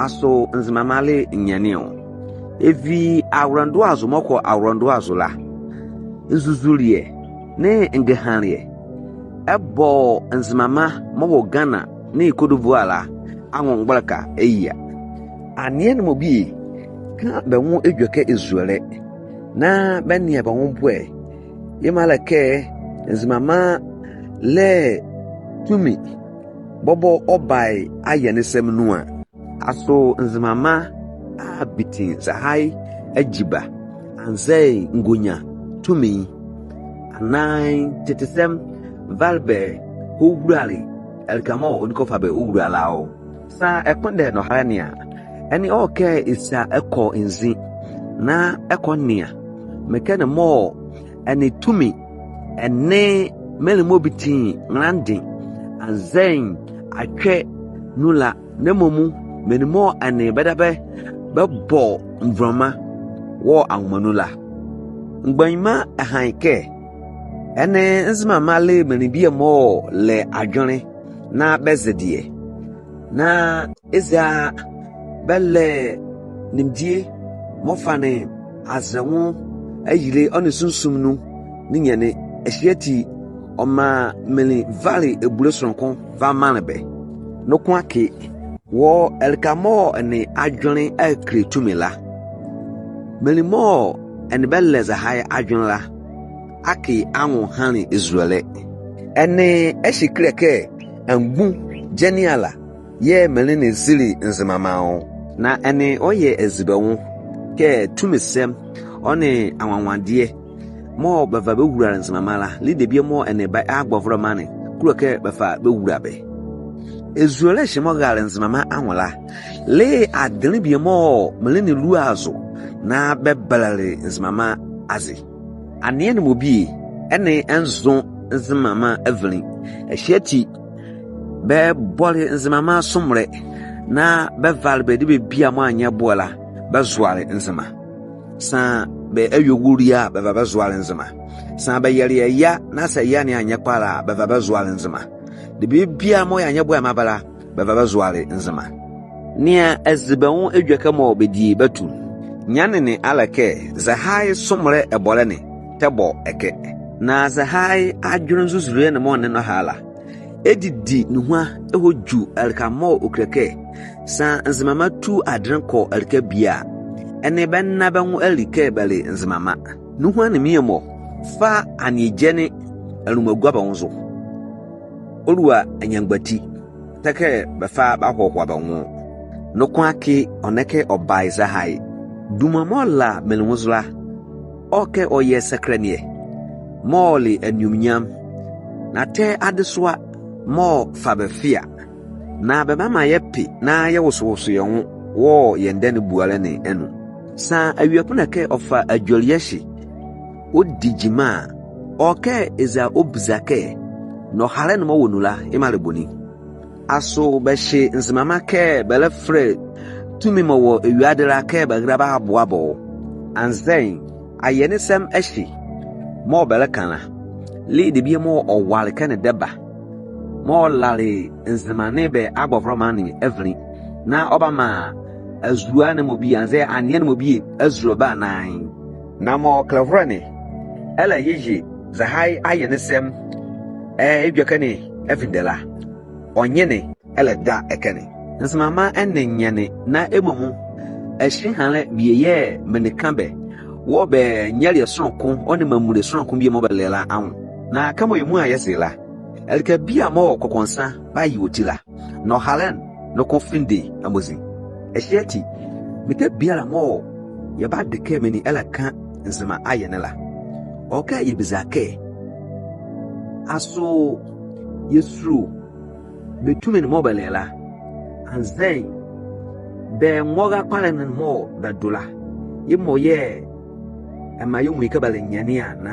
aso nzimamale nyaneo evi awrando azumoko awrando azula nzuzulie ne ngehanrie ebo nzimama mo Ghana ne Kodovuala anwon gbalaka eya anien mo bi ka be won edweke Israel na benia ba won boe yemalake nzimama le tumi bobo obai ayenesem nua aso nzimama abitin zahai ejiba anzei ngunya tumi anai tetesem valbe ugrali elkamo onikofabe ugralao sa ekonde no harania eni oke isa eko inzi na ekonia mekene mo eni tumi ene melimo bitin ngrandi anzei atwe nula nemomu menimo ane bedabe bebo mvroma wo anmanula ngbanima ahanke ene nzimama le menibia mo le adwene na bezedie na eza belle nimdie mofane azrewo ayile one sunsumnu ninyane ehyiati oma meli valley ebulesronko va manebe no kwake wo elkamo ene adwene akretumila melimo ene belle za high adwene aki anwo hani Israel ene eshikreke angu geniala ye melini sili nzimamao na ene oye ezibawu ke tumisem one anwanwade mo bava be wura nzimamala lide bia mo ene ba agbovro mane kuroke bafa be wura be Israel shimo gale nzimama anwala le adene bia mo melini luazo na bebalale nzimama azi anien mo bi ene enzo nzimama Evelyn ehyiati be bole nzimama somre na be valbe de be bia mo anya bola be zoare nzima sa be ayoguria be ba zoare nzima sa be yare ya na sa ya ne anya kwala be ba zoare nzima de be bia mo anya boa mabala be ba zoare nzima nia ezibawon edwaka mo bedi batu nyane ne alake zahai somre ebole ne tebo eke na zahai adwun zuzure ne mo ne no hala edidi nuha ehoju alkamo okreke sa nzimama tu adrenko alkabia ene benna benwo alike bale nzimama nuha ne miemo fa anijene alumagwa banzo olua anyangbati take befa bahokwa banwo no kwake oneke obai zahai dumamola melwuzla oke oye sakranie moli enyumnyam na te adeswa mo fabefia na be mama yepi na ye wosowoso ye wo yende ne buale ne enu sa awiapuna ke ofa adwolyeshi odigima oke eza obzake no hare no wonula imaleboni aso beshi nzimama ke bele fre tumi mo wo ewiadera ke bagraba aboabo anzen ayenesem eshi mo bele kana lead bi mo owale kan deba mo lale nzimane be agbofro mani Evelyn na obama azuane mo bi anze anien mo bi azuroba nan na mo klavrane ela yeji zahai ayenesem edwakane evindela onyene ela da ekene nzimama ennyane na emomu ehyi hale biye menekabe wo be nyali sonko one mamure sonko bi mo belela an na kamo yemu ayesela elka bia mo kokonsa bayi otila no halen no confinde amozi ehyiati meka biara mo ye ba de ke meni elaka nzima ayenela oka yebizake aso yesru betumen mo belela anzai be ngoga kwalen mo dadula yemo ye ama yomu ikabale nyania na